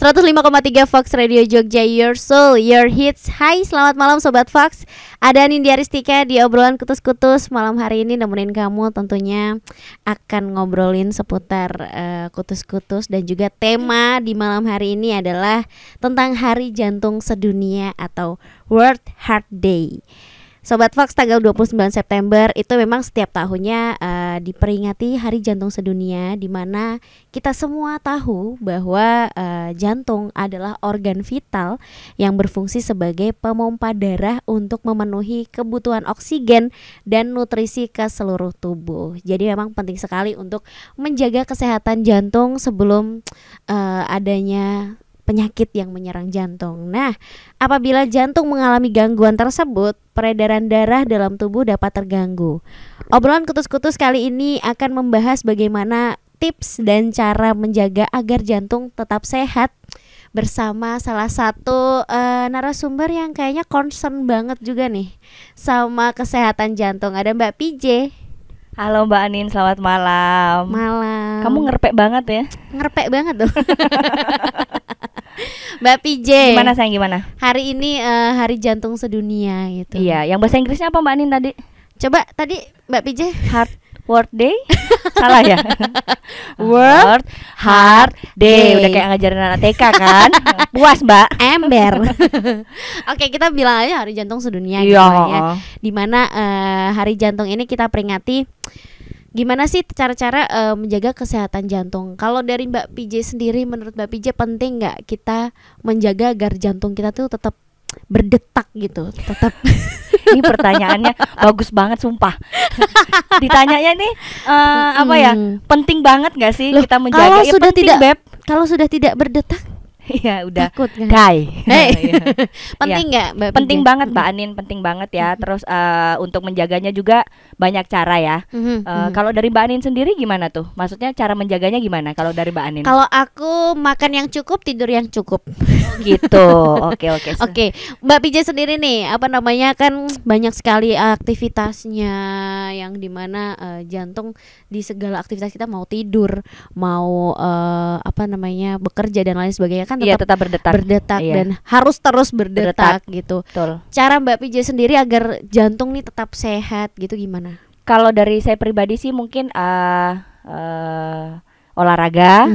105,3 Fox Radio Jogja, your soul, your hits. Hai, selamat malam Sobat Fox. Ada Nindya Ristika di obrolan kutus-kutus. Malam hari ini nemenin kamu tentunya akan ngobrolin seputar kutus-kutus. Dan juga tema di malam hari ini adalah tentang Hari Jantung Sedunia atau World Heart Day. Sobat Fox, tanggal 29 September itu memang setiap tahunnya diperingati Hari Jantung Sedunia, di mana kita semua tahu bahwa jantung adalah organ vital yang berfungsi sebagai pemompa darah untuk memenuhi kebutuhan oksigen dan nutrisi ke seluruh tubuh. Jadi memang penting sekali untuk menjaga kesehatan jantung sebelum adanya penyakit yang menyerang jantung. Nah, apabila jantung mengalami gangguan tersebut, peredaran darah dalam tubuh dapat terganggu. Obrolan kutus-kutus kali ini akan membahas bagaimana tips dan cara menjaga agar jantung tetap sehat bersama salah satu narasumber yang kayaknya concern banget juga nih sama kesehatan jantung. Ada Mbak PJ. Halo Mbak Anin, selamat malam. Malam. Kamu ngerpek banget ya? Ngerpek banget tuh. Mbak PJ, gimana sayang, gimana? Hari ini Hari Jantung Sedunia gitu. Iya, yang bahasa Inggrisnya apa Mbak Anin tadi? Coba tadi Mbak PJ. Heart World Day? Salah ya? World Heart Day. Udah kayak ngajarin anak TK kan? Puas Mbak? Ember. Oke, kita bilang aja Hari Jantung Sedunia gitu ya. Dimana Hari Jantung ini kita peringati. Gimana sih cara-cara menjaga kesehatan jantung? Kalau dari Mbak PJ sendiri, menurut Mbak PJ penting nggak kita menjaga agar jantung kita tuh tetap berdetak gitu, tetap. Ini pertanyaannya bagus banget sumpah. Ditanyanya nih apa ya? Penting banget nggak sih kita menjaga? Kalau ya, sudah penting, tidak, Beb. Kalau sudah tidak berdetak, ya udah takut kan? Die. Penting nggak, Mbak? Penting PJ? banget Mbak Anin, penting banget ya. Terus untuk menjaganya juga banyak cara ya. Kalau dari Mbak Anin sendiri gimana tuh? Maksudnya cara menjaganya gimana kalau dari Mbak Anin? Kalau aku makan yang cukup, tidur yang cukup. Gitu. Oke. Oke, Mbak PJ sendiri nih, apa namanya, kan banyak sekali aktivitasnya yang dimana jantung di segala aktivitas kita, mau tidur, mau apa namanya, bekerja dan lain sebagainya kan tetap berdetak iya. Dan harus terus berdetak gitu. Betul. Cara Mbak PJ sendiri agar jantung nih tetap sehat gitu gimana? Kalau dari saya pribadi sih mungkin olahraga,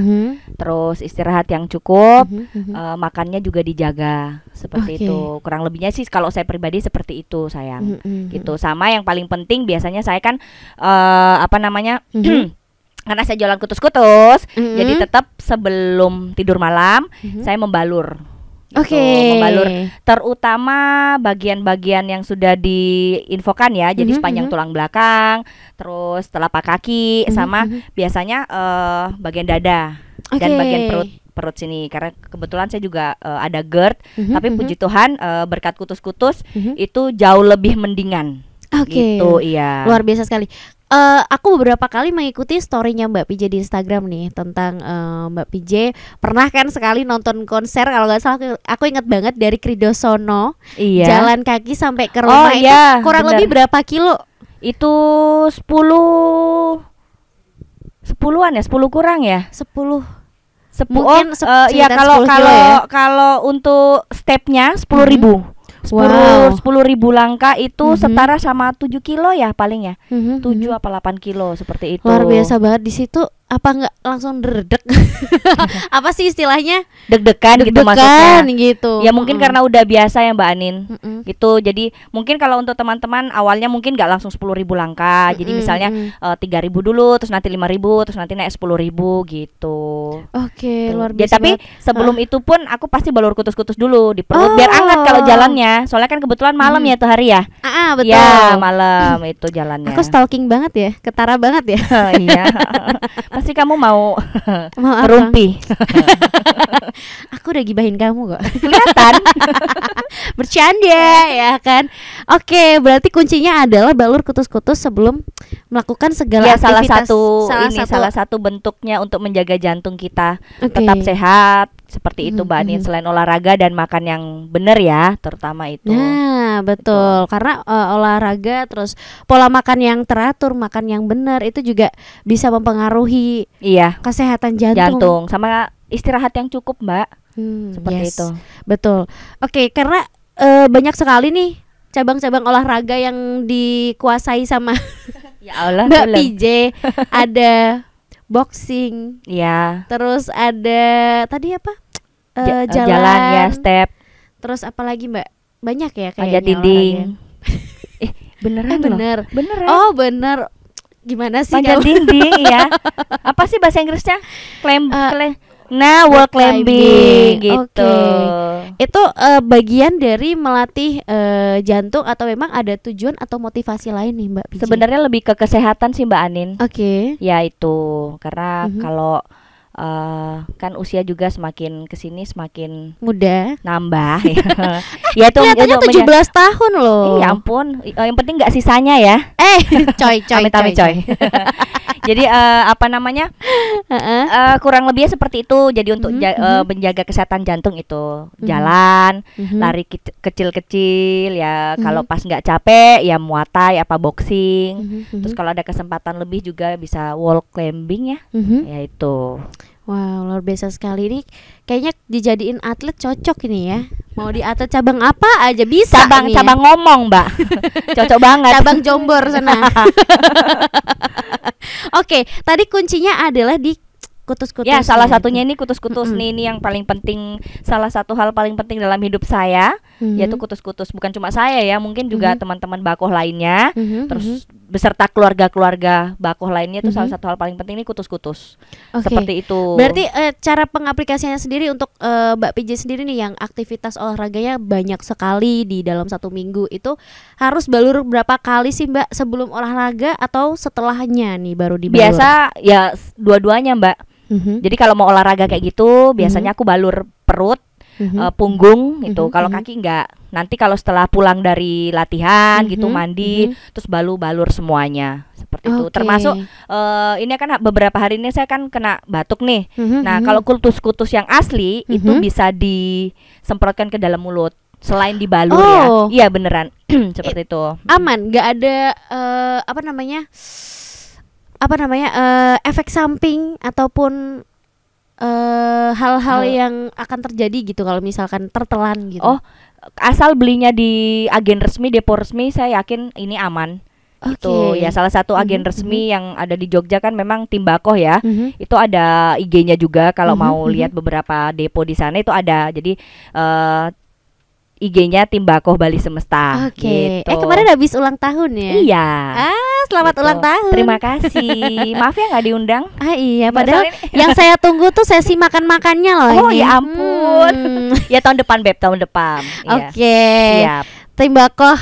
terus istirahat yang cukup, makannya juga dijaga seperti itu. Kurang lebihnya sih kalau saya pribadi seperti itu sayang. Gitu. Sama yang paling penting biasanya saya kan apa namanya? Karena saya jualan kutus-kutus, jadi tetap sebelum tidur malam saya membalur. Gitu, membalur terutama bagian-bagian yang sudah diinfokan ya. Jadi sepanjang tulang belakang, terus telapak kaki, sama biasanya bagian dada dan bagian perut sini. Karena kebetulan saya juga ada GERD, tapi puji Tuhan berkat kutus-kutus itu jauh lebih mendingan. Gitu, iya. Luar biasa sekali. Aku beberapa kali mengikuti story-nya Mbak PJ di Instagram nih tentang Mbak PJ pernah kan sekali nonton konser, kalau nggak salah aku ingat banget, dari Kridosono, jalan kaki sampai ke rumah. Itu kurang lebih berapa kilo? Itu 10-an ya, 10 kurang ya? 10. Mungkin ya kalau untuk stepnya 10.000. 10.000 langkah itu setara sama 7 kilo ya paling ya. 7 apa 8 kilo seperti itu. Luar biasa banget. Di situ apa nggak langsung derdek? Apa sih istilahnya? Deg-degan gitu maksudnya. Gitu. Ya mungkin karena udah biasa ya Mbak Anin. Gitu. Jadi mungkin kalau untuk teman-teman awalnya mungkin nggak langsung 10.000 langkah. Jadi misalnya 3.000 dulu, terus nanti 5.000, terus nanti naik 10.000 gitu. Oke, luar biasa. Ya, tapi banget. sebelum itu pun aku pasti balur kutus-kutus dulu di perut biar hangat kalau jalannya. Soalnya kan kebetulan malam ya tuh hari ya. Betul. Ya, malam itu jalannya. Aku stalking banget ya, ketara banget ya. Iya. Pasti kamu mau rumpi. Aku udah gibahin kamu kok. Kelihatan. Bercanda ya kan. Oke, berarti kuncinya adalah balur kutus-kutus sebelum melakukan segala aktivitas. Salah satu bentuknya untuk menjaga jantung kita tetap sehat. Seperti itu Mbak Anin, selain olahraga dan makan yang benar ya, terutama itu. Nah, betul. Karena olahraga terus pola makan yang teratur, makan yang benar itu juga bisa mempengaruhi kesehatan jantung. Sama istirahat yang cukup, Mbak. Seperti itu. Betul. Oke, karena banyak sekali nih cabang-cabang olahraga yang dikuasai sama Ya Allah, Mbak PJ. Ada boxing. Ya. Terus ada tadi apa? Jalan ya, step. Terus apa lagi, Mbak? Banyak ya kayaknya. Panjat dinding. Beneran bener. Beneran. Oh, bener. Gimana sih panjat dinding ya? Apa sih bahasa Inggrisnya? Wall climbing gitu. Itu bagian dari melatih jantung atau memang ada tujuan atau motivasi lain nih, Mbak PJ? Sebenarnya lebih ke kesehatan sih, Mbak Anin. Oke. Ya itu karena kalau kan usia juga semakin kesini semakin muda nambah ya. Ya itu kelihatannya 17 tahun loh. Ya ampun, yang penting nggak sisanya ya. Coy. Jadi apa namanya? Kurang lebihnya seperti itu. Jadi untuk menjaga kesehatan jantung itu jalan, lari kecil-kecil ya. Kalau pas nggak capek ya muay apa boxing. Terus kalau ada kesempatan lebih juga bisa wall climbing ya. Ya itu. Wow, luar biasa sekali ini. Kayaknya dijadiin atlet cocok ini ya. Mau di atlet cabang apa aja bisa. Cabang ngomong, Mbak. Cocok banget. Cabang Jombor sana. Oke, tadi kuncinya adalah di kutus-kutus. Ya, salah satunya ini kutus-kutus nih, ini yang paling penting. Salah satu hal paling penting dalam hidup saya yaitu kutus-kutus. Bukan cuma saya ya, mungkin juga teman-teman bakoh lainnya. Terus beserta keluarga-keluarga bakoh lainnya itu salah satu hal paling penting ini kutus-kutus. Seperti itu. Berarti cara pengaplikasiannya sendiri untuk Mbak PJ sendiri nih yang aktivitas olahraganya banyak sekali di dalam 1 minggu itu harus balur berapa kali sih, Mbak, sebelum olahraga atau setelahnya nih baru dibalur? Biasa ya dua-duanya, Mbak. Jadi kalau mau olahraga kayak gitu biasanya aku balur perut, punggung gitu. Kalau kaki enggak. Nanti kalau setelah pulang dari latihan gitu mandi terus balur semuanya seperti itu. Termasuk ini kan beberapa hari ini saya kan kena batuk nih. Nah, kalau kutus-kutus yang asli itu bisa disemprotkan ke dalam mulut selain dibalur ya. Iya beneran. Seperti itu. Aman, nggak ada efek samping ataupun hal-hal yang akan terjadi gitu kalau misalkan tertelan gitu. Asal belinya di agen resmi, depo resmi, saya yakin ini aman. Itu ya salah satu agen resmi yang ada di Jogja kan memang Tim Bakoh ya. Itu ada IG-nya juga kalau mau lihat beberapa depo di sana itu ada. Jadi IG-nya Tim Bakoh Bali Semesta. Gitu. Kemarin habis ulang tahun ya? Iya. Selamat ulang tahun. Terima kasih. Maaf ya nggak diundang. Iya, padahal yang saya tunggu tuh sesi makan-makannya loh. Oh ya ampun. Ya tahun depan, Beb, tahun depan. Oke. Siap. Tim Bakoh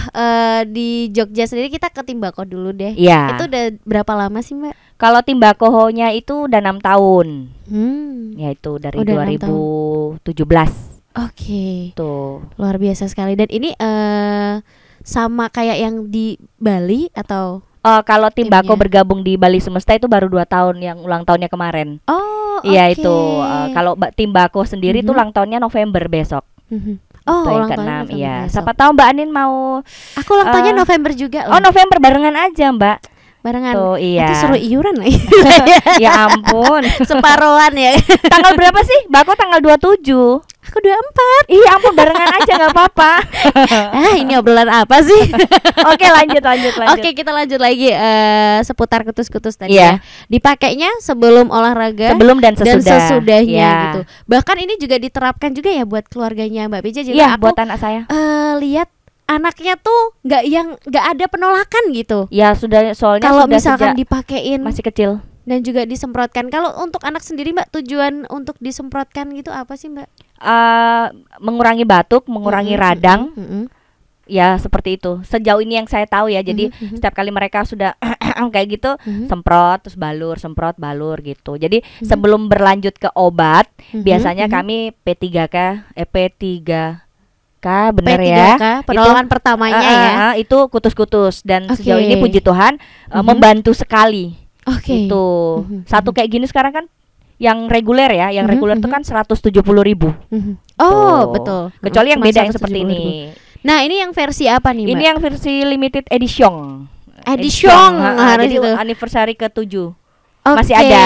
di Jogja sendiri, kita ke Tim Bakoh dulu deh. Iya. Itu udah berapa lama sih, Mbak? Kalau Tim Bakohnya itu udah 6 tahun. Ya itu dari udah 2017. Oke. Tuh. Luar biasa sekali. Dan ini sama kayak yang di Bali atau? Kalau Tim Bakoh bergabung di Bali Semesta itu baru 2 tahun yang ulang tahunnya kemarin. Iya itu. Kalau Tim Bakoh sendiri itu ulang tahunnya November besok. Ulang tahun iya. Siapa tahu Mbak Anin mau? Aku ulang tahunnya November juga loh. November barengan aja, Mbak. Barengan. Tuh, iya. Nanti suruh iuran lagi. Ya ampun. Separohan ya. Tanggal berapa sih? Bakoh tanggal 27. Aku 24. Iya ampun, barengan aja nggak apa-apa. Ini obrolan apa sih? Oke, lanjut. Oke, kita lanjut lagi seputar kutus-kutus tadi ya. Dipakainya sebelum olahraga, sebelum dan sesudahnya gitu. Bahkan ini juga diterapkan juga ya buat keluarganya Mbak PJ juga. Iya, buat anak saya. Lihat anaknya tuh nggak ada penolakan gitu. Ya sudah, soalnya kalau misalkan dipakein masih kecil dan juga disemprotkan. Kalau untuk anak sendiri, Mbak, tujuan untuk disemprotkan gitu apa sih, Mbak? Mengurangi batuk, mengurangi radang. Ya seperti itu. Sejauh ini yang saya tahu ya. Jadi setiap kali mereka sudah kayak gitu, semprot terus balur, semprot balur gitu. Jadi sebelum berlanjut ke obat, biasanya kami P3K benar ya. Penolongan pertamanya ya. Itu kutus-kutus dan sejauh ini puji Tuhan membantu sekali. Itu satu kayak gini sekarang kan yang reguler ya, yang reguler itu kan 170.000. Betul. Kecuali yang beda yang seperti ini. Nah, ini yang versi apa nih, Mbak? Ini yang versi limited edition. Edition. Jadi anniversary ke-7. Masih ada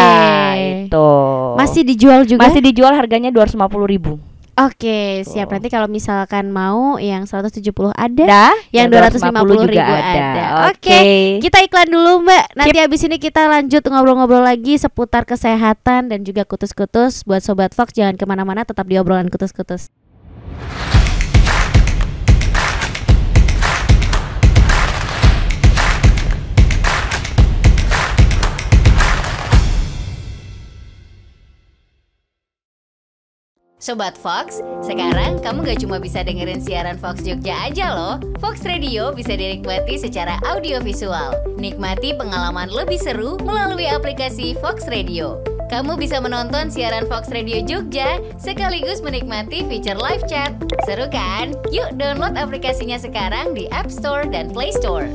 itu. Masih dijual juga? Masih dijual, harganya 250.000. Oke, siap. Nanti kalau misalkan mau yang 170 ada, yang 250.000 juga ada. Oke, kita iklan dulu Mbak. Nanti habis ini kita lanjut ngobrol-ngobrol lagi seputar kesehatan dan juga kutus-kutus. Buat Sobat Fox jangan kemana-mana, tetap di obrolan kutus-kutus. Sobat Fox, sekarang kamu gak cuma bisa dengerin siaran Fox Jogja aja loh. Fox Radio bisa dinikmati secara audiovisual. Nikmati pengalaman lebih seru melalui aplikasi Fox Radio. Kamu bisa menonton siaran Fox Radio Jogja sekaligus menikmati fitur live chat. Seru kan? Yuk download aplikasinya sekarang di App Store dan Play Store.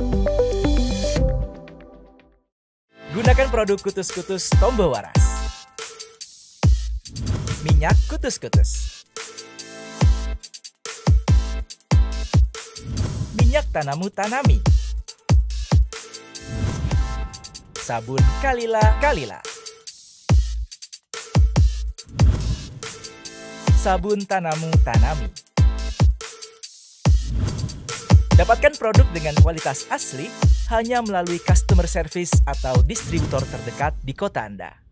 Gunakan produk Kutus-Kutus Tombo Waras. Minyak kutus-kutus. Minyak Tanamu Tanami. Sabun Kalila Kalila. Sabun Tanamu Tanami. Dapatkan produk dengan kualitas asli hanya melalui customer service atau distributor terdekat di kota Anda.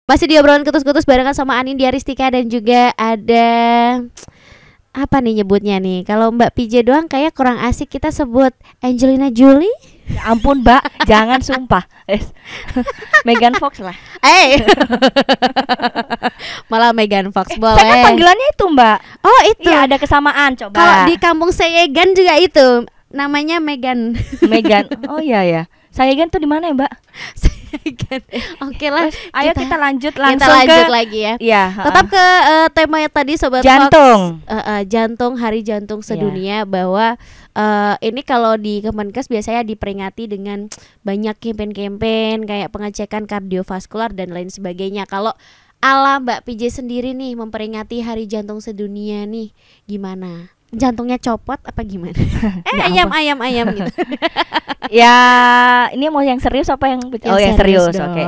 Masih di obrolan kutus-kutus barengan sama Anindya Ristika dan juga ada apa nih nyebutnya nih? Kalau Mbak PJ doang kayak kurang asik, kita sebut Angelina Jolie. Ya ampun Mbak, jangan sumpah. Megan Fox lah. Malah Megan Fox boleh. Saya kan panggilannya itu Mbak. Oh itu. Iya, ada kesamaan coba. Kalau di kampung Sayegan juga itu namanya Megan. Megan. Oh iya ya. Sayegan tuh di mana ya Mbak? Sayegan. Oke lah. Ayo kita lanjut langsung kita lanjut ke lagi ya. Iya. Tetap ke tema yang tadi Sobat jantung. Fox. Jantung, Hari Jantung Sedunia, bahwa ini kalau di Kemenkes biasanya diperingati dengan banyak kampanye-kampanye kayak pengecekan kardiovaskular dan lain sebagainya. Kalau ala Mbak PJ sendiri nih memperingati Hari Jantung Sedunia nih gimana? Jantungnya copot apa gimana? ayam gitu. Ya, ini mau yang serius apa yang yang serius. Oke.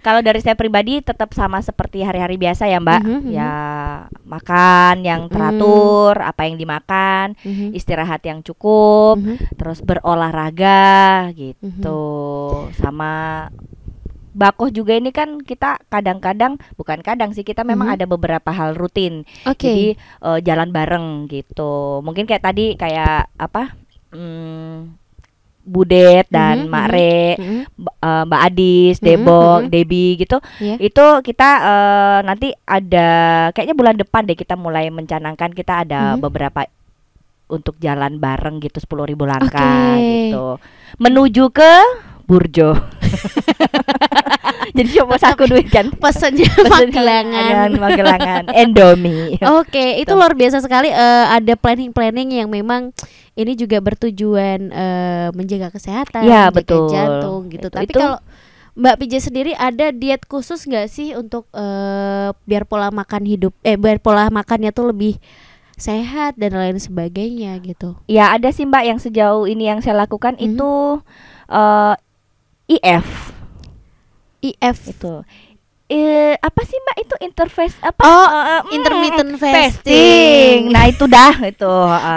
Kalau dari saya pribadi tetap sama seperti hari-hari biasa ya, Mbak. Ya, makan yang teratur, apa yang dimakan, istirahat yang cukup, terus berolahraga gitu. Sama Bakoh juga ini kan kita kadang-kadang, bukan kadang sih, kita memang ada beberapa hal rutin. Jadi jalan bareng gitu. Mungkin kayak tadi kayak apa? Budet dan Mak Re, Mbak Adis, Debok, Debi gitu. Itu kita nanti ada kayaknya bulan depan deh kita mulai mencanangkan, kita ada beberapa untuk jalan bareng gitu 10.000 langkah gitu. Menuju ke Burjo. Jadi coba saku duit kan. Pesennya Magelangan Indomie. Oke, itu luar biasa sekali. Ada planning yang memang ini juga bertujuan menjaga kesehatan, ya, menjaga betul. jantung gitu. Tapi kalau Mbak PJ sendiri ada diet khusus nggak sih untuk biar pola makannya tuh lebih sehat dan lain sebagainya gitu? Ya ada sih Mbak, yang sejauh ini yang saya lakukan itu IF itu apa sih Mbak itu intermittent fasting. Nah itu dah itu.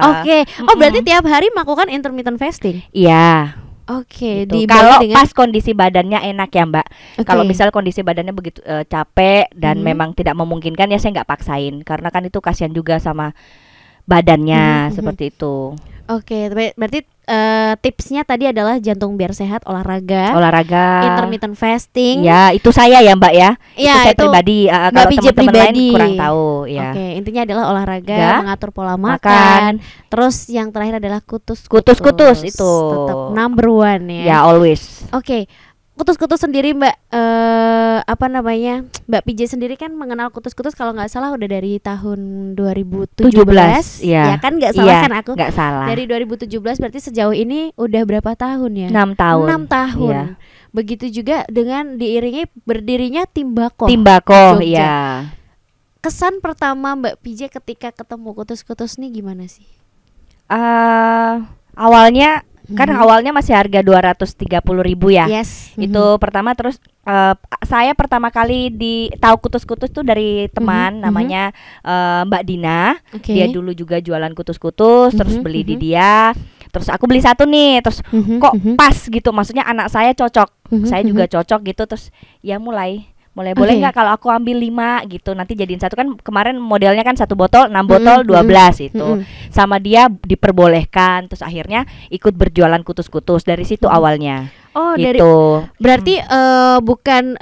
Oke. Berarti tiap hari melakukan intermittent fasting? Iya. Oke, Gitu. Kalau pas kondisi badannya enak ya Mbak. Kalau misal kondisi badannya begitu capek dan memang tidak memungkinkan ya saya nggak paksain, karena kan itu kasihan juga sama badannya seperti itu. Oke, berarti tipsnya tadi adalah jantung biar sehat, olahraga, intermittent fasting. Ya, itu saya ya Mbak ya. Ya, itu saya pribadi. Kalau teman-teman lain kurang tahu ya. Oke, intinya adalah olahraga, mengatur pola makan. Terus yang terakhir adalah kutus-kutus itu. Tetap number one ya. Ya, always. Oke. Kutus-kutus sendiri Mbak, Mbak PJ sendiri kan mengenal kutus-kutus kalau nggak salah udah dari tahun 2017 ya kan, nggak salah kan aku? Nggak salah. Dari 2017 berarti sejauh ini udah berapa tahun ya? 6 tahun. 6 tahun. Iya. Begitu juga dengan diiringi berdirinya Timbako. Iya. Kesan pertama Mbak PJ ketika ketemu kutus-kutus nih gimana sih? Awalnya kan awalnya masih harga 230.000 ya. Yes. Itu pertama. Terus saya pertama kali tahu kutus-kutus tuh dari teman namanya Mbak Dina. Dia dulu juga jualan kutus-kutus, terus beli di dia. Terus aku beli satu nih, terus kok pas gitu. Maksudnya anak saya cocok, saya juga cocok gitu. Terus ya mulai boleh nggak kalau aku ambil 5 gitu, nanti jadiin satu. Kan kemarin modelnya kan 1 botol, 6 botol, 12 itu. Sama dia diperbolehkan. Terus akhirnya ikut berjualan kutus-kutus dari situ awalnya. Oh, gitu. Berarti bukan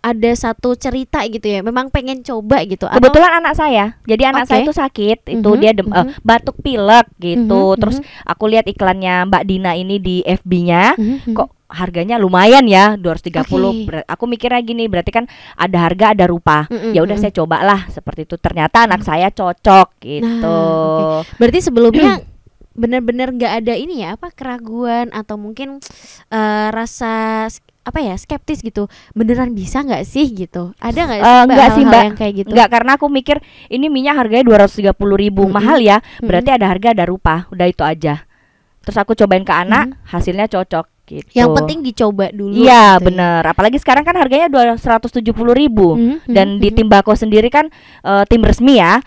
ada satu cerita gitu ya, memang pengen coba gitu. Kebetulan anak saya, jadi anak saya itu sakit, itu dia batuk pilek gitu. Terus aku lihat iklannya Mbak Dina ini di FB-nya, kok harganya lumayan ya, 230. Aku mikirnya gini, berarti kan ada harga ada rupa. Ya udah saya cobalah seperti itu. Ternyata anak saya cocok gitu. Berarti sebelumnya benar-benar nggak ada ini ya, keraguan atau mungkin rasa skeptis gitu, beneran bisa nggak sih gitu? Ada nggak sih nggak sih Mbak, yang kayak gitu? Nggak, karena aku mikir ini minyak harganya 230.000 mahal ya, berarti ada harga ada rupa, udah itu aja. Terus aku cobain ke anak, hasilnya cocok gitu. Yang penting dicoba dulu. Iya gitu, bener. Apalagi sekarang kan harganya 170.000 dan di Timbako sendiri kan tim resmi ya.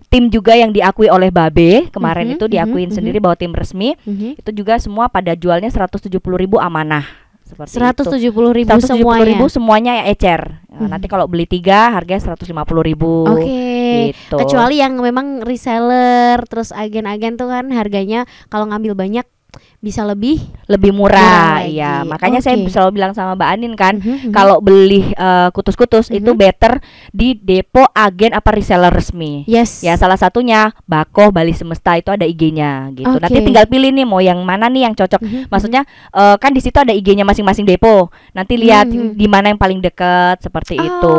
Tim juga yang diakui oleh Babe kemarin itu diakuin sendiri bahwa tim resmi itu juga semua pada jualnya 170.000 amanah. 170.000 semuanya ya ecer. Nanti kalau beli 3 harganya 150.000. Gitu. Kecuali yang memang reseller, terus agen-agen tuh kan harganya kalau ngambil banyak bisa lebih murah ya. Makanya saya selalu bilang sama Mbak Anin kan, kalau beli kutus-kutus itu better di depo, agen apa reseller resmi. Ya salah satunya Bako Bali Semesta, itu ada IG-nya gitu. Nanti tinggal pilih nih mau yang mana nih yang cocok. Maksudnya kan di situ ada IG-nya masing-masing depo. Nanti lihat di mana yang paling dekat seperti itu.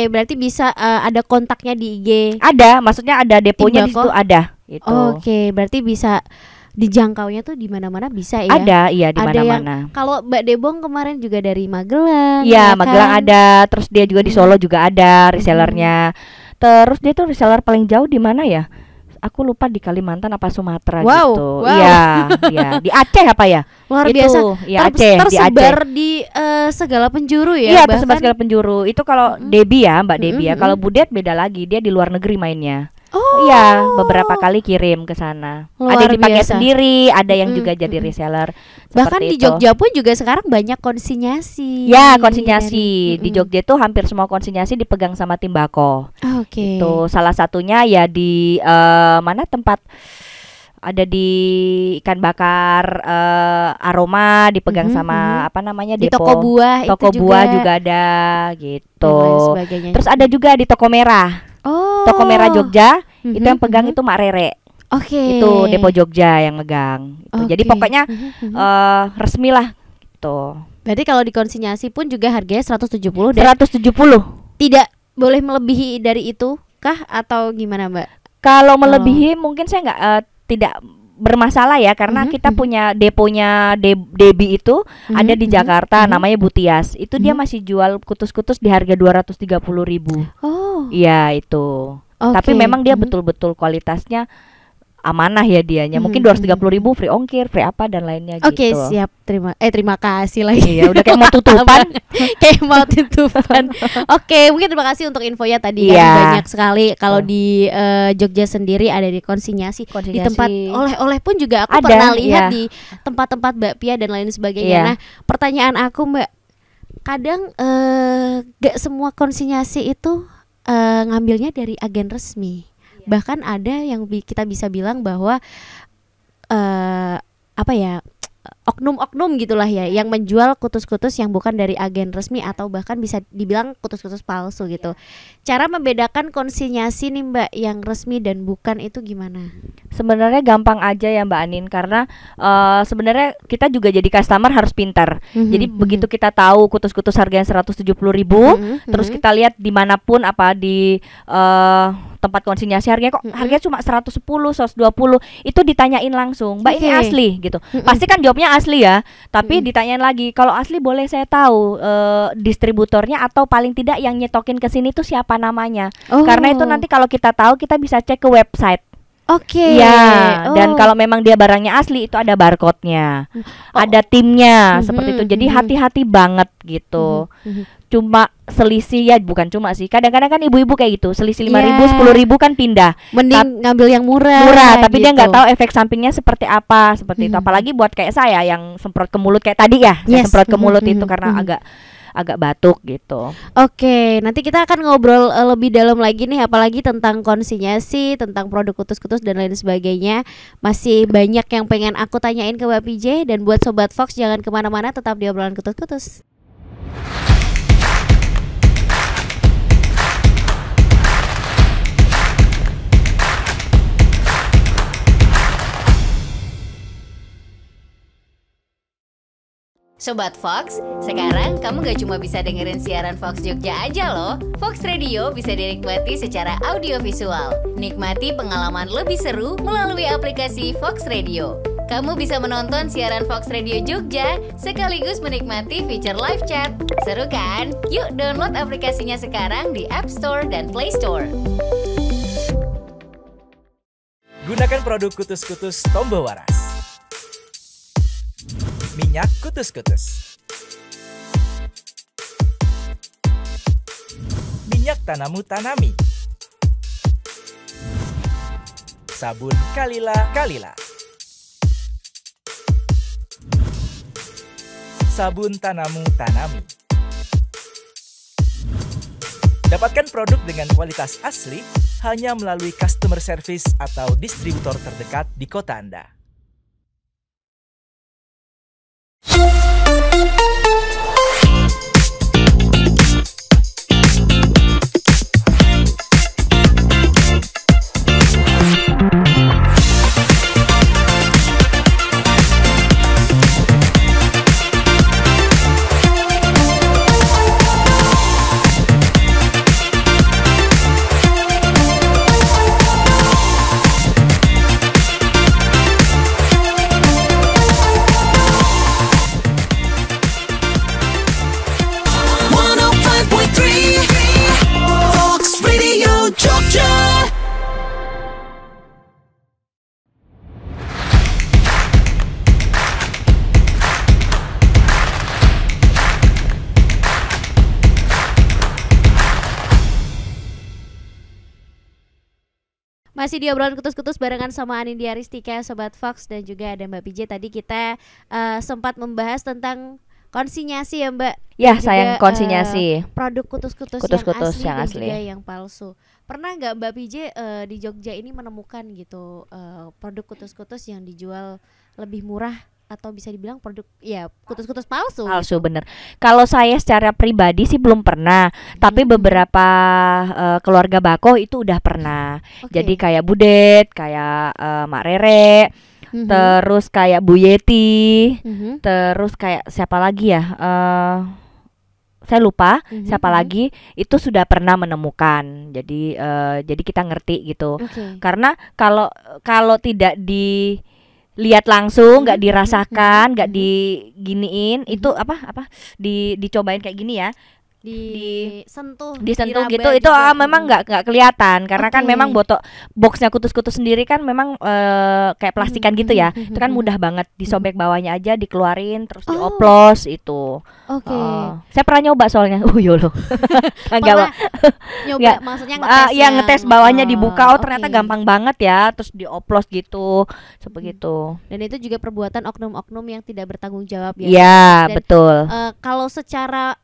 Berarti bisa ada kontaknya di IG. Ada, maksudnya ada deponya di situ ada. Itu. Berarti bisa dijangkaunya tuh di mana-mana bisa ya. Ada, iya di mana-mana. Kalau Mbak Debong kemarin juga dari Magelang. Iya, Magelang ada, terus dia juga di Solo juga ada resellernya. Terus dia tuh reseller paling jauh di mana ya? Aku lupa, di Kalimantan apa Sumatera gitu. Iya, di Aceh apa ya? Luar itu, biasa. Ya Aceh, tersebar di segala penjuru ya. Iya, tersebar segala penjuru. Itu kalau Debbie ya, Mbak Debbie ya. Kalau Budet beda lagi, dia di luar negeri mainnya. Iya, beberapa kali kirim ke sana. Ada yang dipakai sendiri, ada yang juga jadi reseller. Bahkan di Jogja pun juga sekarang banyak konsinyasi. Ya, konsinyasi. Di Jogja itu hampir semua konsinyasi dipegang sama Timbako. Itu salah satunya ya di mana tempat ada di ikan bakar Aroma dipegang sama di depo. Toko buah juga ada gitu. Terus ada juga di Toko Merah. Toko Merah Jogja itu yang pegang itu Mak Rere. Itu depo Jogja yang megang. Jadi pokoknya resmi lah gitu. Berarti kalau dikonsinyasi pun juga harganya 170 Tidak boleh melebihi dari itu kah atau gimana Mbak? Kalau melebihi mungkin saya tidak bermasalah ya, karena kita punya deponya Debbie itu ada di Jakarta, namanya Butias. Itu dia masih jual kutus-kutus di harga 230.000. Iya itu. Tapi memang dia betul-betul kualitasnya amanah ya dianya. Mungkin 230.000 free ongkir, free apa dan lainnya Oke, gitu. siap. Terima kasih lagi. Iya, udah kayak mau tutupan. Kayak mau tutupan. Oke, mungkin terima kasih untuk infonya tadi Iya. kan banyak sekali kalau di Jogja sendiri ada di konsinyasi. Di tempat oleh-oleh pun juga aku Ada, pernah lihat iya. di tempat-tempat bakpia dan lain sebagainya. Iya. Nah, pertanyaan aku Mbak, kadang gak semua konsinyasi itu ngambilnya dari agen resmi. Bahkan ada yang kita bisa bilang bahwa apa ya, oknum-oknum gitulah ya, yang menjual kutus-kutus yang bukan dari agen resmi atau bahkan bisa dibilang kutus-kutus palsu gitu. Cara membedakan konsinyasi nih Mbak yang resmi dan bukan itu gimana? Sebenarnya gampang aja ya Mbak Anin, karena sebenarnya kita juga jadi customer harus pintar. Jadi begitu kita tahu kutus-kutus harganya 170.000, terus kita lihat dimanapun apa di tempat konsinyasi harganya kok harganya cuma 110, 120, itu ditanyain langsung, Mbak ini asli gitu. Pasti kan jawabnya asli ya, tapi ditanyain lagi, kalau asli boleh saya tahu distributornya atau paling tidak yang nyetokin ke sini tuh siapa namanya. Karena itu nanti kalau kita tahu kita bisa cek ke website. Oke. Ya, dan kalau memang dia barangnya asli itu ada barcode-nya. Ada timnya seperti itu. Jadi hati-hati banget gitu. Cuma selisih ya, bukan cuma sih. Kadang-kadang kan ibu-ibu kayak gitu, selisih 5.000, 10.000 kan pindah. Mending ngambil yang murah. Tapi gitu. dia nggak tahu efek sampingnya seperti apa, seperti itu. Apalagi buat kayak saya yang semprot ke mulut kayak tadi ya, saya semprot ke mulut itu karena agak batuk gitu. Oke, nanti kita akan ngobrol lebih dalam lagi nih, apalagi tentang konsinyasi, tentang produk kutus-kutus dan lain sebagainya. Masih banyak yang pengen aku tanyain ke Mbak PJ, dan buat Sobat Fox jangan kemana-mana, tetap di obrolan kutus-kutus. Sobat Fox, sekarang kamu gak cuma bisa dengerin siaran Fox Jogja aja loh. Fox Radio bisa dinikmati secara audiovisual. Nikmati pengalaman lebih seru melalui aplikasi Fox Radio. Kamu bisa menonton siaran Fox Radio Jogja sekaligus menikmati fitur live chat. Seru kan? Yuk download aplikasinya sekarang di App Store dan Play Store. Gunakan produk kutus-kutus Tombo Waras. Minyak kutus-kutus. Minyak Tanamu Tanami. Sabun Kalila Kalila. Sabun Tanamu Tanami. Dapatkan produk dengan kualitas asli hanya melalui customer service atau distributor terdekat di kota Anda. Masih di obrolan kutus-kutus barengan sama Anindya Ristika, Sobat Fox, dan juga ada Mbak PJ. Tadi kita sempat membahas tentang konsinyasi ya Mbak. Ya, juga, sayang konsinyasi. Produk kutus-kutus yang asli dan juga yang palsu. Pernah nggak Mbak PJ di Jogja ini menemukan gitu produk kutus-kutus yang dijual lebih murah atau bisa dibilang produk ya kutus-kutus palsu? Palsu, bener. Kalau saya secara pribadi sih belum pernah, tapi beberapa keluarga Bako itu udah pernah. Jadi kayak Budet, kayak Mak Rere, terus kayak Bu Yeti, terus kayak siapa lagi ya? Saya lupa siapa lagi, itu sudah pernah menemukan. Jadi kita ngerti gitu. Karena kalau tidak lihat langsung, nggak dirasakan, nggak diginiin, itu dicobain kayak gini ya, disentuh gitu itu memang nggak kelihatan karena kan memang boxnya kutus-kutus sendiri kan memang kayak plastikan gitu ya. Itu kan mudah banget disobek bawahnya aja, dikeluarin terus dioplos itu. Saya pernah nyoba soalnya. Yolo. Nyoba maksudnya ngetes ya ngetes bawahnya dibuka, ternyata gampang banget ya, terus dioplos gitu seperti itu. Dan itu juga perbuatan oknum-oknum yang tidak bertanggung jawab ya. Iya, betul. Kalau secara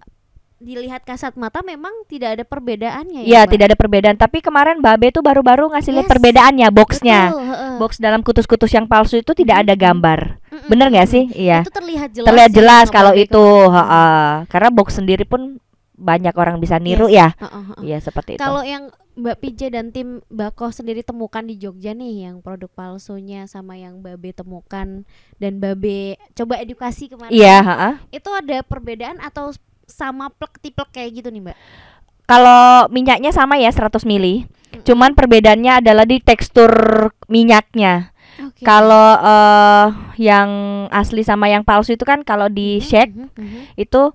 dilihat kasat mata memang tidak ada perbedaannya ya. Iya, tidak ada perbedaan. Tapi kemarin Mbak B tuh baru-baru ngasih lihat perbedaannya, boxnya. Box dalam kutus-kutus yang palsu itu tidak ada gambar. Bener nggak sih? Iya. Itu terlihat jelas. Terlihat jelas kalau itu. Karena box sendiri pun banyak orang bisa niru ya. Iya, seperti itu. Kalau yang Mbak PJ dan tim Bako sendiri temukan di Jogja nih, yang produk palsunya sama yang Mbak B temukan dan Mbak B coba edukasi kemarin. Iya, Itu ada perbedaan atau sama plek-tiplek kayak gitu nih Mbak? Kalau minyaknya sama ya 100 mili. Cuman perbedaannya adalah di tekstur minyaknya. Kalau yang asli sama yang palsu itu kan kalau di shake itu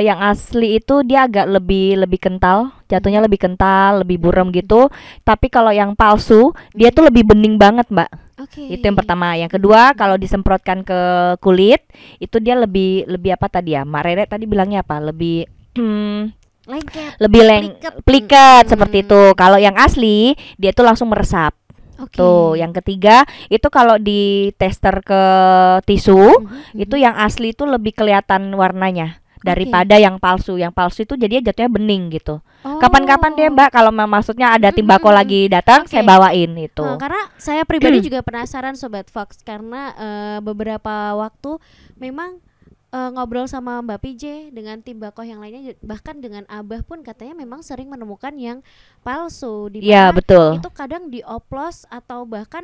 yang asli itu dia agak lebih kental, jatuhnya lebih kental, lebih buram gitu. Tapi kalau yang palsu dia tuh lebih bening banget, Mbak. Itu yang pertama. Yang kedua, kalau disemprotkan ke kulit itu dia lebih apa tadi ya? Mak Rere tadi bilangnya apa? Lebih lengket, pliket seperti itu. Kalau yang asli dia tuh langsung meresap. Tuh, yang ketiga itu kalau di tester ke tisu itu yang asli itu lebih kelihatan warnanya daripada yang palsu. Yang palsu itu jadinya jatuhnya bening gitu. Kapan-kapan deh Mbak kalau maksudnya ada tim Bako lagi datang saya bawain itu. Karena saya pribadi juga penasaran Sobat Fox karena beberapa waktu memang ngobrol sama Mbak PJ dengan tim Bako yang lainnya, bahkan dengan Abah pun katanya memang sering menemukan yang palsu di mana betul. Itu kadang dioplos atau bahkan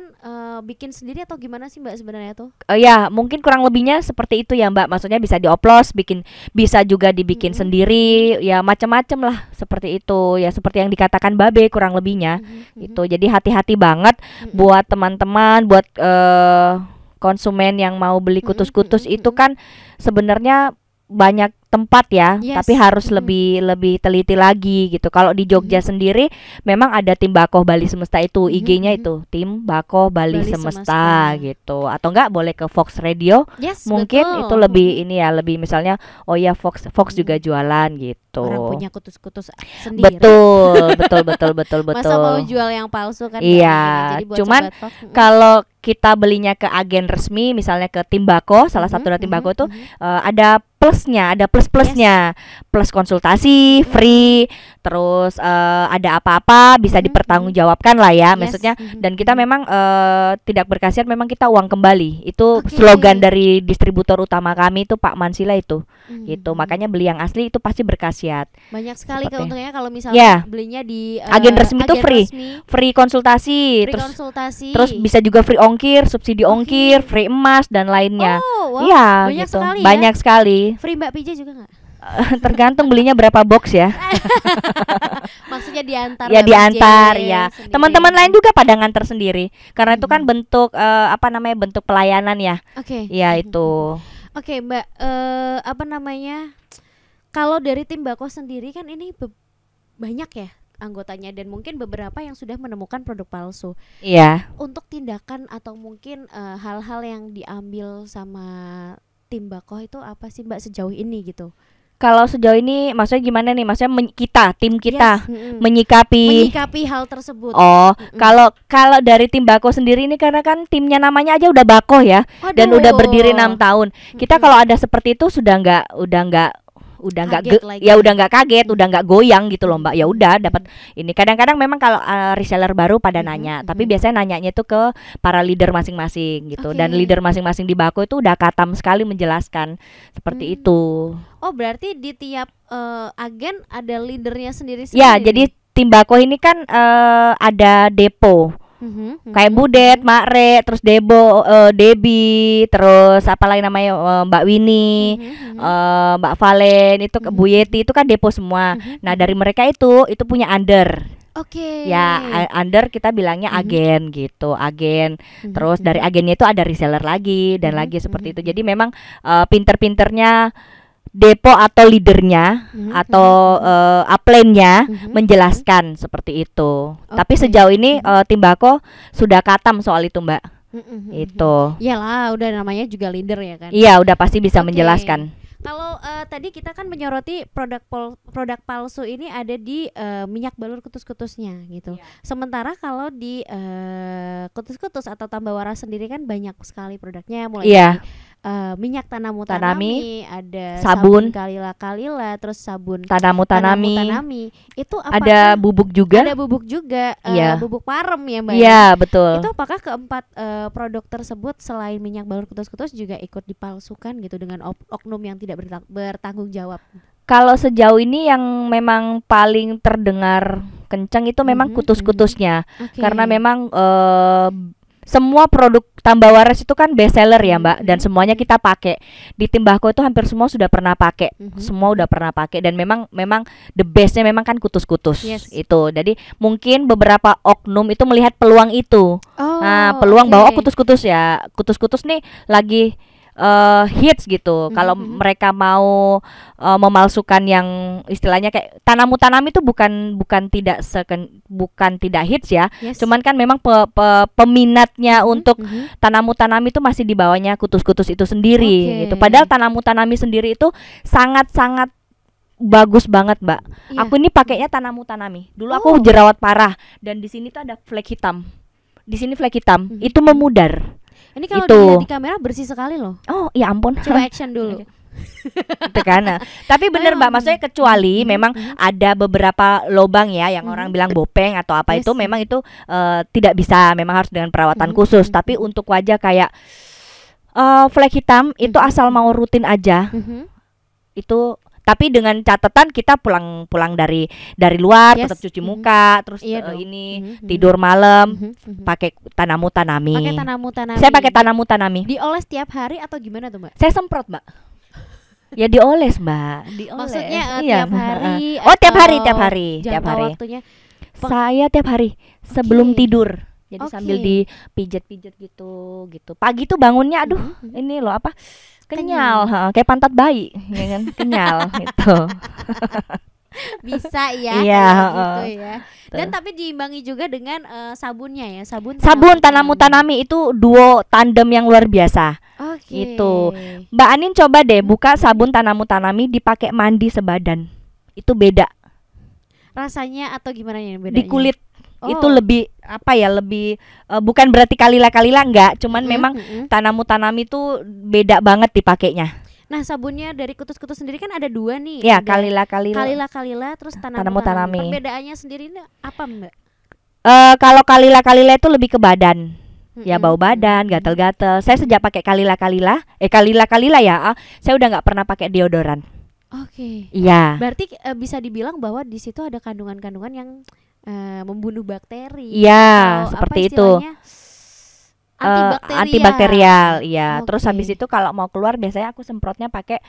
bikin sendiri atau gimana sih Mbak sebenarnya tuh? Ya mungkin kurang lebihnya seperti itu ya Mbak, maksudnya bisa dioplos, bisa juga dibikin sendiri, ya macam-macam lah seperti itu ya, seperti yang dikatakan Babe kurang lebihnya itu. Jadi hati-hati banget buat teman-teman, buat konsumen yang mau beli kutus-kutus itu kan sebenarnya banyak tempat ya, tapi harus lebih teliti lagi gitu. Kalau di Jogja sendiri memang ada tim Bako Bali Semesta itu, IG-nya itu tim Bako Bali Semesta gitu. Atau enggak boleh ke Fox Radio. Mungkin itu lebih ini ya, lebih misalnya Fox juga jualan gitu. Orang punya kutus-kutus sendiri. Betul. Masa mau jual yang palsu kan? Iya. Cuman kalau kita belinya ke agen resmi, misalnya ke tim Bako, salah satu dari tim Bako itu ada plusnya, ada plus-plusnya, plus konsultasi free, terus ada apa-apa bisa dipertanggungjawabkan lah ya, maksudnya. Dan kita memang tidak berkhasiat, memang kita uang kembali. Itu slogan dari distributor utama kami itu Pak Mansila itu, gitu. Makanya beli yang asli itu pasti berkhasiat. Banyak sekali keuntungannya kalau misalnya belinya di agen resmi itu free konsultasi, terus bisa juga free ongkir, subsidi ongkir, free emas dan lainnya. Iya, banyak gitu. sekali. Banyak sekali. Free Mbak PJ juga nggak? Tergantung belinya berapa box ya. Maksudnya diantar. Ya diantar ya. Teman-teman lain juga pada nganter sendiri. Karena itu kan bentuk bentuk pelayanan ya. Ya itu. Mbak, kalau dari tim Bako sendiri kan ini banyak ya anggotanya dan mungkin beberapa yang sudah menemukan produk palsu. Iya. Untuk tindakan atau mungkin hal-hal yang diambil sama tim Bako itu apa sih Mbak sejauh ini gitu? Kalau sejauh ini maksudnya gimana nih? Maksudnya tim kita menyikapi hal tersebut. Kalau dari tim Bako sendiri ini karena kan timnya namanya aja udah Bako ya. Dan udah berdiri 6 tahun. Kita kalau ada seperti itu udah nggak kaget, udah nggak goyang gitu loh Mbak. Ya udah dapat ini. Kadang-kadang memang kalau reseller baru pada nanya, tapi biasanya nanyanya itu ke para leader masing-masing gitu. Dan leader masing-masing di Bako itu udah katam sekali menjelaskan seperti itu. Berarti di tiap agen ada leadernya sendiri-sendiri. Ya, jadi tim Bako ini kan ada depo. Kayak Budet, Mak Re, terus Debi, terus apa lagi namanya Mbak Winnie, Mbak Valen, itu Bu Yeti, itu kan depo semua. Nah dari mereka itu punya under. Ya under kita bilangnya agen gitu, agen. Terus dari agennya itu ada reseller lagi dan lagi seperti itu. Jadi memang pinter-pinternya depo atau leadernya atau upline-nya menjelaskan seperti itu. Tapi sejauh ini Timbako sudah katam soal itu, Mbak. Itu. Iyalah, udah namanya juga leader ya kan. Iya, udah pasti bisa menjelaskan. Kalau tadi kita kan menyoroti produk palsu ini ada di minyak balur kutus-kutusnya gitu. Sementara kalau di kutus-kutus atau tambah waras sendiri kan banyak sekali produknya, mulai dari minyak Tanamu Tanami, ada sabun Kalila, terus sabun Tanamu Tanami. Itu apakah ada bubuk juga? Ada bubuk juga, bubuk parem ya Mbak. Iya, betul. Itu apakah keempat produk tersebut selain minyak balur kutus-kutus juga ikut dipalsukan gitu dengan oknum yang tidak bertanggung jawab? Kalau sejauh ini yang memang paling terdengar kencang itu memang kutus-kutusnya. Karena memang semua produk tambah waras itu kan best seller ya Mbak, dan semuanya kita pakai. Di Timbako itu hampir semua sudah pernah pakai. Semua udah pernah pakai dan memang the bestnya memang kan kutus-kutus itu. Jadi mungkin beberapa oknum itu melihat peluang itu. Peluang bahwa kutus-kutus ya, kutus-kutus nih lagi hits gitu. Kalau mereka mau memalsukan yang istilahnya kayak Tanamu Tanami itu bukan tidak hits ya. Cuman kan memang peminatnya untuk Tanamu Tanami itu masih di bawahnya kutus-kutus itu sendiri gitu. Padahal Tanamu Tanami sendiri itu sangat-sangat bagus banget, Mbak. Aku ini pakainya Tanamu Tanami. Dulu aku jerawat parah dan di sini tuh ada flek hitam. Di sini flek hitam. Itu memudar. Ini kalau dilihat di kamera bersih sekali loh. Oh, ya ampun. Coba action dulu. Itu kan. Tapi bener Mbak, maksudnya kecuali memang ada beberapa lubang ya yang orang bilang bopeng atau apa itu memang itu tidak bisa, memang harus dengan perawatan khusus. Tapi untuk wajah kayak flek hitam itu asal mau rutin aja. Itu tapi dengan catatan kita pulang dari luar tetap cuci muka, terus tidur malam pakai Tanamu Tanami. Pakai Tanamu Tanami. Saya pakai Tanamu Tanami. Dioles tiap hari atau gimana tuh Mbak? Saya semprot Mbak. Ya dioles Mbak. Maksudnya tiap hari? Tiap hari. Waktunya? Saya tiap hari sebelum tidur. Jadi sambil dipijat-pijat gitu. Pagi tuh bangunnya aduh ini loh apa? Kenyal. Kayak pantat bayi, ya kan? Kenyal gitu. Bisa ya. Iya, gitu ya. Dan tapi diimbangi juga dengan sabunnya ya, sabun Tanamu Tanami itu duo tandem yang luar biasa. Itu. Mbak Anin coba deh buka sabun Tanamu Tanami dipakai mandi sebadan. Itu beda. Rasanya atau gimana ya bedanya? Di kulit itu lebih apa ya, lebih bukan berarti kalila enggak, cuman memang Tanamu Tanami itu beda banget dipakainya. Nah, sabunnya dari kutus-kutus sendiri kan ada dua nih. Ya, Kalila terus Tanamu Tanami. Perbedaannya sendiri apa Mbak? Kalau Kalila itu lebih ke badan. Ya bau badan, gatel-gatel. Saya sejak pakai Kalila ya, saya udah nggak pernah pakai deodoran. Iya. Berarti bisa dibilang bahwa di situ ada kandungan-kandungan yang membunuh bakteri. Iya, seperti itu. Antibakterial, iya. Terus habis itu kalau mau keluar biasanya aku semprotnya pakai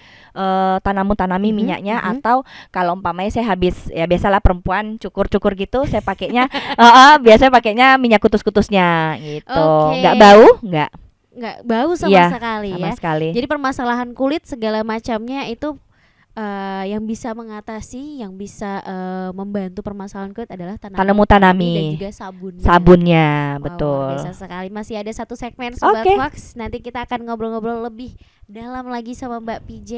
Tanamu Tanami minyaknya, atau kalau umpamanya saya habis, ya biasalah perempuan cukur gitu, saya pakainya biasanya pakainya minyak kutus-kutusnya gitu. Nggak bau, nggak bau sama sekali sama ya. Sekali. Jadi permasalahan kulit segala macamnya itu yang bisa mengatasi, yang bisa membantu permasalahan kulit adalah Tanamu Tanami dan juga sabunnya. Betul. Bisa sekali. Masih ada satu segmen Sobat Fox. Nanti kita akan ngobrol-ngobrol lebih dalam lagi sama Mbak PJ.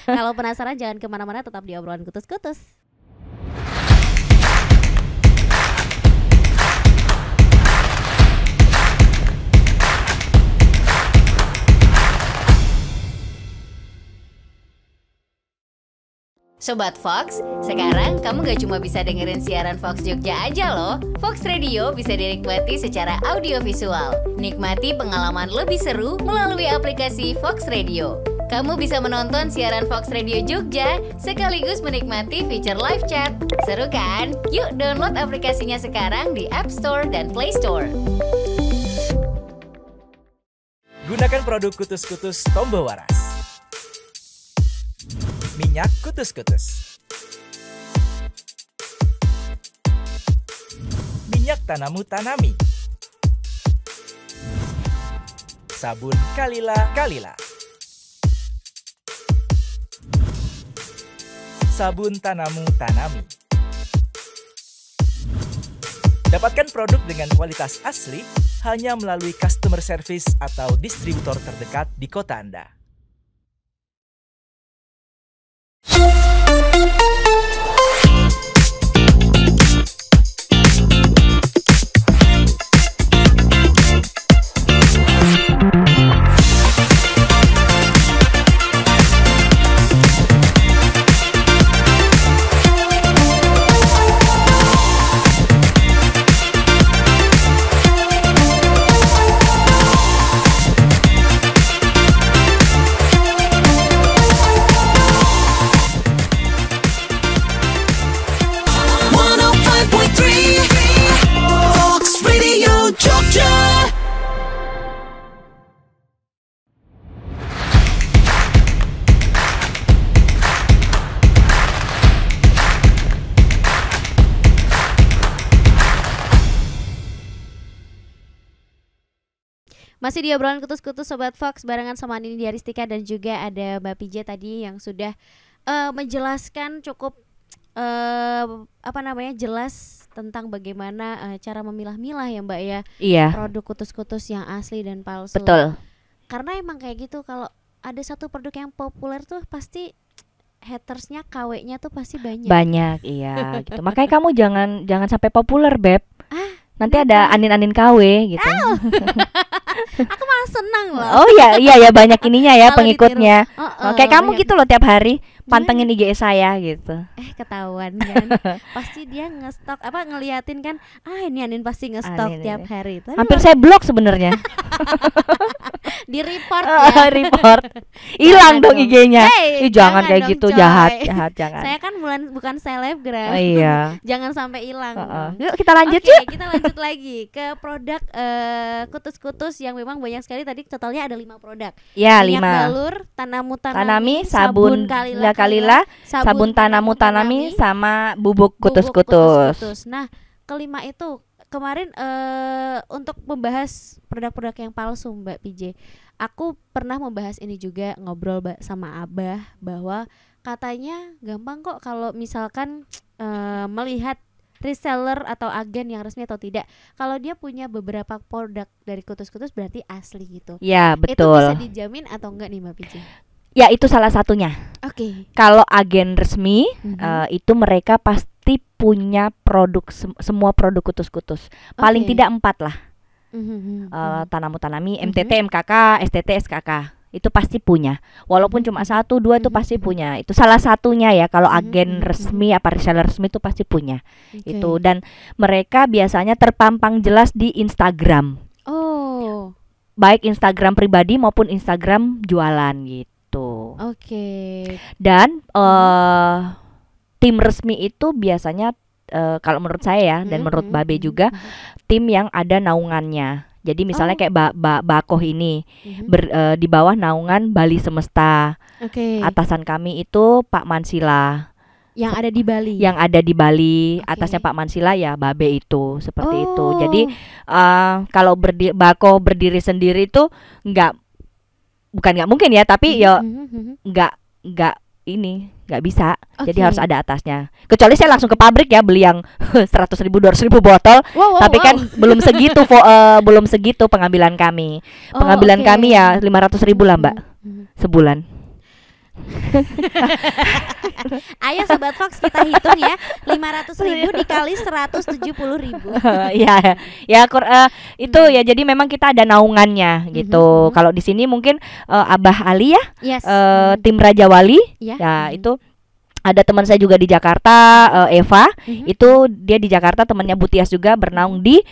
Kalau penasaran jangan kemana-mana, tetap di obrolan kutus-kutus. Sobat Fox, sekarang kamu gak cuma bisa dengerin siaran Fox Jogja aja loh. Fox Radio bisa dinikmati secara audiovisual. Nikmati pengalaman lebih seru melalui aplikasi Fox Radio. Kamu bisa menonton siaran Fox Radio Jogja sekaligus menikmati fitur live chat. Seru kan? Yuk download aplikasinya sekarang di App Store dan Play Store. Gunakan produk kutus-kutus Tombo Waras. Minyak kutus-kutus. Minyak Tanamu Tanami. Sabun Kalila. sabun Tanamu Tanami. Dapatkan produk dengan kualitas asli hanya melalui customer service atau distributor terdekat di kota Anda. Masih di obrolan kutus-kutus Sobat Fox barengan sama Nini Diaristika dan juga ada Mbak PJ tadi yang sudah menjelaskan cukup jelas tentang bagaimana cara memilah-milah ya Mbak ya. Iya. Produk kutus-kutus yang asli dan palsu. Betul. Karena emang kayak gitu, kalau ada satu produk yang populer tuh pasti hatersnya, KW-nya tuh pasti banyak. Banyak, iya gitu. Makanya kamu jangan sampai populer, Beb. Nanti kenapa? ada anin-anin KW gitu. Aku malah senang loh. Oh iya banyak ininya ya Kalau pengikutnya. Kayak kamu banyak. gitu loh tiap hari pantengin IG saya gitu. Ketahuan kan. Pasti dia ngestok ngeliatin kan. Ini Anin pasti ngestok Anin tiap ini. hari. Tapi Hampir saya blok sebenarnya. di report ya. Report. Hilang Jangan dong dong. IG-nya. Hey, Jangan jangan kayak dong, gitu, coy. jahat jangan. Saya kan bukan selebgram. Oh, iya. Jangan sampai hilang. Yuk kita lanjut Oke, yuk. kita lanjut lagi ke produk kutus-kutus yang memang banyak sekali. Tadi totalnya ada 5 produk. Ya, Minyak 5. balur, Tanamu Tanami, sabun kalila, sabun Tanamu Tanami, sama bubuk kutus-kutus. Nah, kelima itu kemarin untuk membahas produk-produk yang palsu Mbak PJ, aku pernah membahas ini juga, ngobrol sama Abah bahwa katanya gampang kok kalau misalkan melihat reseller atau agen yang resmi atau tidak. Kalau dia punya beberapa produk dari kutus-kutus berarti asli gitu. Ya, Itu betul. bisa dijamin atau enggak nih Mbak PJ? Ya, itu salah satunya. Oke. Kalau agen resmi itu mereka pasti punya produk semua produk kutus-kutus. Paling Oke. tidak 4 lah. Tanamu Tanami, MTT, MKK, STT, SKK. Itu pasti punya. Walaupun cuma 1, 2 itu pasti punya. Itu salah satunya ya. Kalau agen resmi apa reseller resmi itu pasti punya. Oke. Itu, dan mereka biasanya terpampang jelas di Instagram. Oh. Baik Instagram pribadi maupun Instagram jualan gitu. Oke. Dan tim resmi itu biasanya kalau menurut saya ya, dan menurut Babe juga, tim yang ada naungannya. Jadi misalnya kayak Bakoh ini di bawah naungan Bali Semesta. Oke. Atasan kami itu Pak Mansila. Yang ada di Bali. Yang ada di Bali, Oke. atasnya Pak Mansila ya Babe itu, seperti itu. Oh. Jadi kalau Bakoh berdiri sendiri itu bukan nggak mungkin ya, tapi ya nggak bisa. Jadi Oke. harus ada atasnya. Kecuali saya langsung ke pabrik ya beli yang 100.000 200.000 botol, Wow, tapi kan belum segitu belum segitu pengambilan kami. Oh, Pengambilan oke. kami ya 500.000 lah Mbak sebulan. Ayo Sobat Fox kita hitung ya, 500.000 dikali 170.000. Itu ya, jadi memang kita ada naungannya gitu. Kalau di sini mungkin Abah Ali ya, Yes. tim Raja Wali Ya. ya, itu ada teman saya juga di Jakarta, Eva, itu dia di Jakarta, temannya Butias juga bernaung di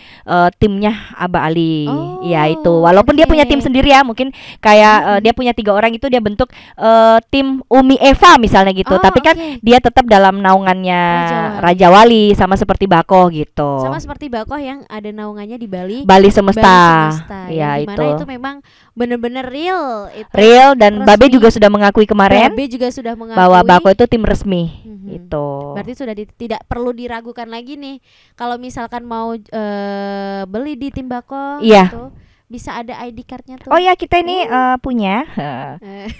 timnya Abah Ali. Oh, Ya itu, walaupun dia punya tim sendiri ya, mungkin kayak dia punya 3 orang itu dia bentuk tim Umi Eva misalnya gitu. Oh, Tapi kan oke. dia tetap dalam naungannya Raja Raja Wali, sama seperti Bakoh gitu. Sama seperti Bakoh yang ada naungannya di Bali. Bali Semesta. Bali Semesta, Ya yang dimana itu. itu memang benar-benar real. Itu Real, dan resmi. Babe juga sudah mengakui kemarin Babe juga sudah mengakui bahwa Bakoh itu tim resmi. Itu. Berarti sudah tidak perlu diragukan lagi nih. Kalau misalkan mau beli di tim Bakoh, Iya. gitu, bisa ada ID cardnya tuh? Oh ya, kita ini punya,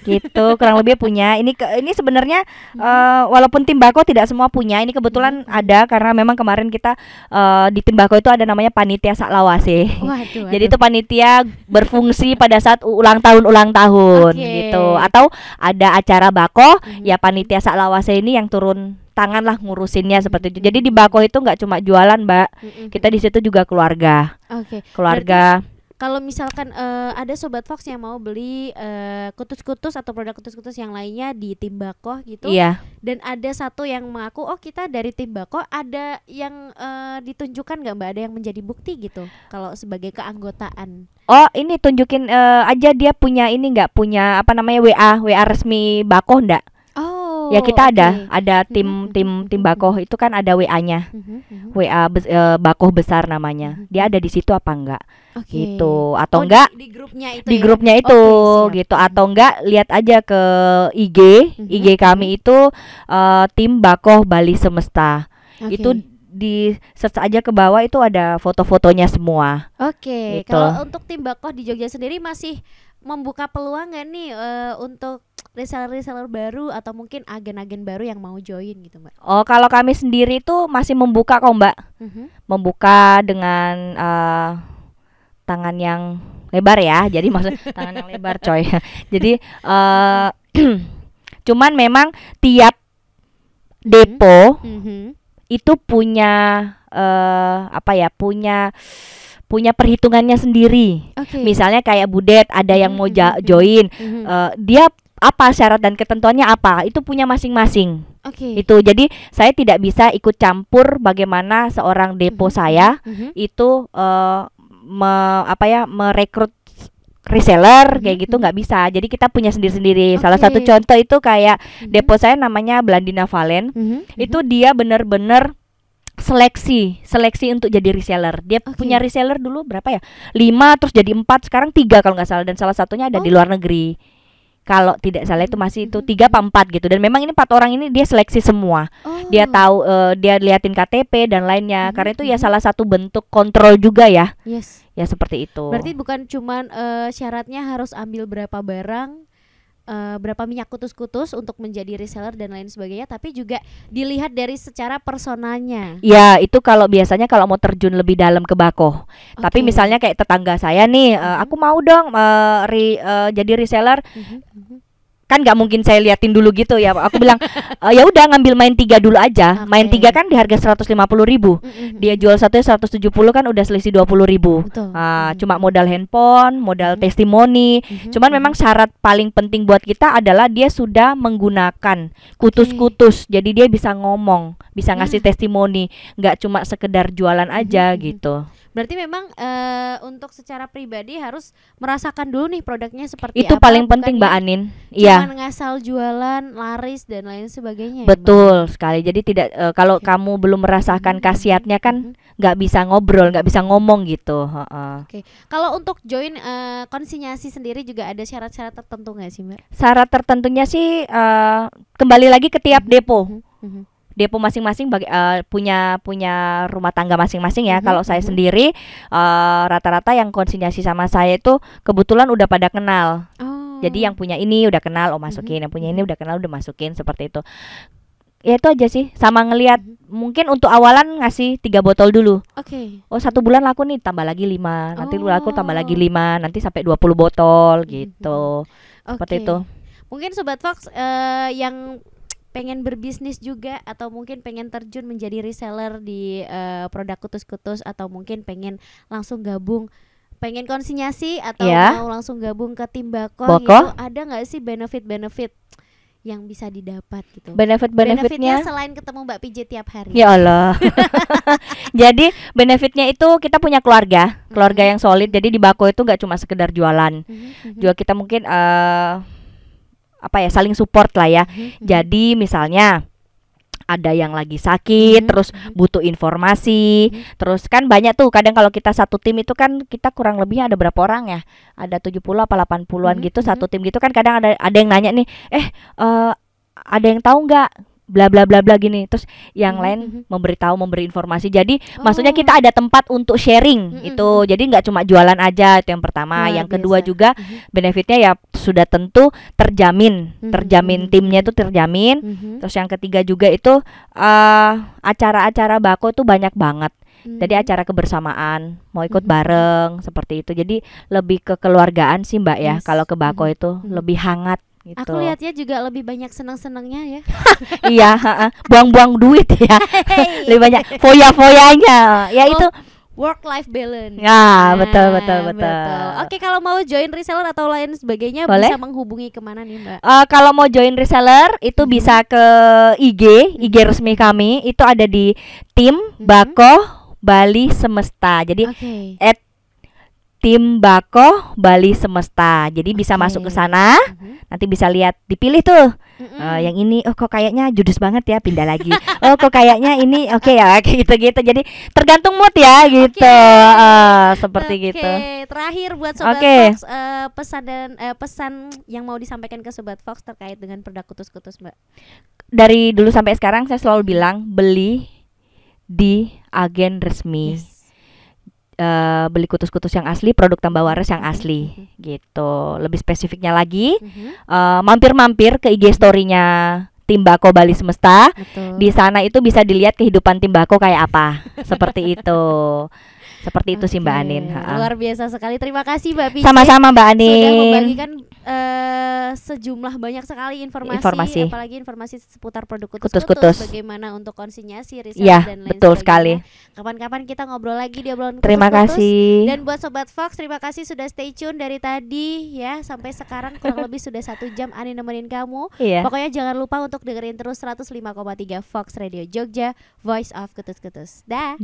gitu kurang lebih punya. Ini sebenarnya walaupun Timbako tidak semua punya. Ini kebetulan ada karena memang kemarin kita di Timbako itu ada namanya panitia saklawase. Waduh. Jadi itu panitia berfungsi pada saat ulang tahun gitu. Atau ada acara bako, ya panitia saklawase ini yang turun tangan lah ngurusinnya seperti itu. Jadi di bako itu nggak cuma jualan, Mbak. Kita di situ juga keluarga. Keluarga. Berarti kalau misalkan ada Sobat Fox yang mau beli kutus-kutus atau produk kutus-kutus yang lainnya di Timbako gitu, dan ada satu yang mengaku oh kita dari Timbako, ada yang ditunjukkan nggak Mbak, ada yang menjadi bukti gitu kalau sebagai keanggotaan? Oh ini tunjukin aja dia punya ini nggak, punya apa namanya WA resmi Bako ndak? Oh, ya kita ada tim Bako itu kan ada WA-nya, WA Bako besar namanya. Dia ada di situ apa enggak? Gitu atau enggak di grupnya itu? Di grupnya itu gitu, atau enggak lihat aja ke IG kami itu tim Bako Bali Semesta. Itu di search aja ke bawah itu ada foto-fotonya semua. Gitu. Kalau untuk tim Bako di Jogja sendiri masih membuka peluang nggak nih untuk reseller baru atau mungkin agen-agen baru yang mau join gitu Mbak? Oh kalau kami sendiri tuh masih membuka kok Mbak, membuka dengan tangan yang lebar ya, jadi maksud tangan yang lebar coy. Jadi cuman memang tiap depo itu punya punya perhitungannya sendiri. Misalnya kayak Budet ada yang mau join, dia apa syarat dan ketentuannya apa, itu punya masing-masing. Itu jadi saya tidak bisa ikut campur bagaimana seorang depo saya itu merekrut reseller kayak gitu, nggak bisa. Jadi kita punya sendiri-sendiri. Salah satu contoh itu kayak depo saya namanya Blandina Valen. Itu dia bener-bener seleksi untuk jadi reseller. Dia punya reseller dulu berapa ya? 5 terus jadi 4, sekarang 3 kalau nggak salah, dan salah satunya ada di luar negeri. Kalau tidak salah itu masih itu 3 apa 4 gitu. Dan memang ini 4 orang ini dia seleksi semua. Dia tahu, dia liatin KTP dan lainnya. Karena itu ya salah satu bentuk kontrol juga ya. Ya seperti itu. Berarti bukan cuman syaratnya harus ambil berapa barang, berapa minyak kutus-kutus untuk menjadi reseller dan lain sebagainya, tapi juga dilihat dari secara personanya. Ya itu kalau biasanya kalau mau terjun lebih dalam ke Bako. Tapi misalnya kayak tetangga saya nih, aku mau dong jadi reseller. Kan nggak mungkin saya liatin dulu gitu ya. Aku bilang ya udah ngambil main 3 dulu aja. Main 3 kan di harga 150.000. Dia jual satunya 170 kan udah selisih 20.000. Cuma modal handphone, modal testimoni. Cuman memang syarat paling penting buat kita adalah dia sudah menggunakan kutus-kutus. Jadi dia bisa ngomong, bisa ngasih testimoni, nggak cuma sekedar jualan aja gitu. Berarti memang untuk secara pribadi harus merasakan dulu nih produknya seperti itu apa. Itu paling penting Mbak Anin. Iya. Jangan ngasal jualan, laris dan lain sebagainya. Betul sekali. Jadi tidak kalau kamu belum merasakan khasiatnya kan nggak bisa ngobrol, nggak bisa ngomong gitu. Kalau untuk join konsinyasi sendiri juga ada syarat-syarat tertentu nggak sih Mbak? Syarat tertentunya sih kembali lagi ke tiap depo. Depo masing-masing punya rumah tangga masing-masing ya. Kalau saya sendiri rata-rata yang konsinyasi sama saya itu kebetulan udah pada kenal. Jadi yang punya ini udah kenal, masukin. Yang punya ini udah kenal, udah masukin, seperti itu. Ya itu aja sih. Sama ngelihat mungkin untuk awalan ngasih 3 botol dulu. Oh 1 bulan laku nih, tambah lagi 5. Nanti laku tambah lagi 5. Nanti sampai 20 botol gitu. Seperti itu. Mungkin Sobat Fox yang pengen berbisnis juga atau mungkin pengen terjun menjadi reseller di produk kutus-kutus, atau mungkin pengen langsung gabung, pengen konsinyasi atau mau langsung gabung ke tim Bako gitu, ada nggak sih benefit yang bisa didapat gitu? Benefitnya selain ketemu Mbak PJ tiap hari. Ya Allah. Jadi benefitnya itu kita punya keluarga yang solid. Jadi di Bako itu nggak cuma sekedar jualan, juga kita mungkin saling support lah ya. Jadi misalnya ada yang lagi sakit, terus butuh informasi, terus kan banyak tuh kadang kalau kita satu tim itu kan kita kurang lebihnya ada berapa orang ya, ada 70 apa 80-an gitu satu tim gitu kan. Kadang ada yang nanya nih, ada yang tahu nggak bla bla bla bla gini, terus yang lain memberi informasi. Jadi maksudnya kita ada tempat untuk sharing itu. Jadi nggak cuma jualan aja, itu yang pertama. Yang kedua juga benefitnya ya sudah tentu terjamin timnya itu terjamin. Terus yang ketiga juga itu acara-acara bako itu banyak banget. Jadi acara kebersamaan, mau ikut bareng seperti itu. Jadi lebih ke keluargaan sih Mbak ya. Kalau ke bako itu lebih hangat. Gitu. Aku lihatnya juga lebih banyak senang-senangnya ya. Iya, buang-buang duit ya. Lebih banyak foya-foyanya. Ya itu work life balance. Ya, betul. Oke, kalau mau join reseller atau lain sebagainya boleh? Bisa menghubungi kemana nih Mbak? Kalau mau join reseller itu bisa ke IG resmi kami. Itu ada di tim Bako Bali Semesta. Jadi Tim Bako Bali Semesta. Jadi bisa masuk ke sana. Nanti bisa lihat, dipilih tuh. Yang ini kok kayaknya judes banget ya, pindah lagi. Kok kayaknya ini oke ya, gitu-gitu. Jadi tergantung mood ya gitu. Seperti gitu. Terakhir buat Sobat Fox, pesan yang mau disampaikan ke Sobat Fox terkait dengan produk kutus-kutus Mbak. Dari dulu sampai sekarang saya selalu bilang beli di agen resmi. Beli kutus-kutus yang asli, produk tambah waras yang asli gitu. Lebih spesifiknya lagi, mampir-mampir ke IG story-nya Tim Bako Bali Semesta. Di sana itu bisa dilihat kehidupan Tim Bako kayak apa. Seperti itu. Seperti itu sih Mbak Anin. Luar biasa sekali. Terima kasih Mbak Pice. Sama-sama Mbak Anin. Sudah membagikan sejumlah banyak sekali informasi. Apalagi informasi seputar produk kutus-kutus. Bagaimana untuk konsinyasi, riset dan lain betul sebagainya. Sekali. Kapan-kapan kita ngobrol lagi di obrolan kutus-kutus. Terima kasih. Dan buat Sobat Fox, terima kasih sudah stay tune dari tadi ya sampai sekarang kurang lebih sudah 1 jam Anin nemenin kamu. Pokoknya jangan lupa untuk dengerin terus 105,3 Fox Radio Jogja, Voice of Kutus-kutus. Dah.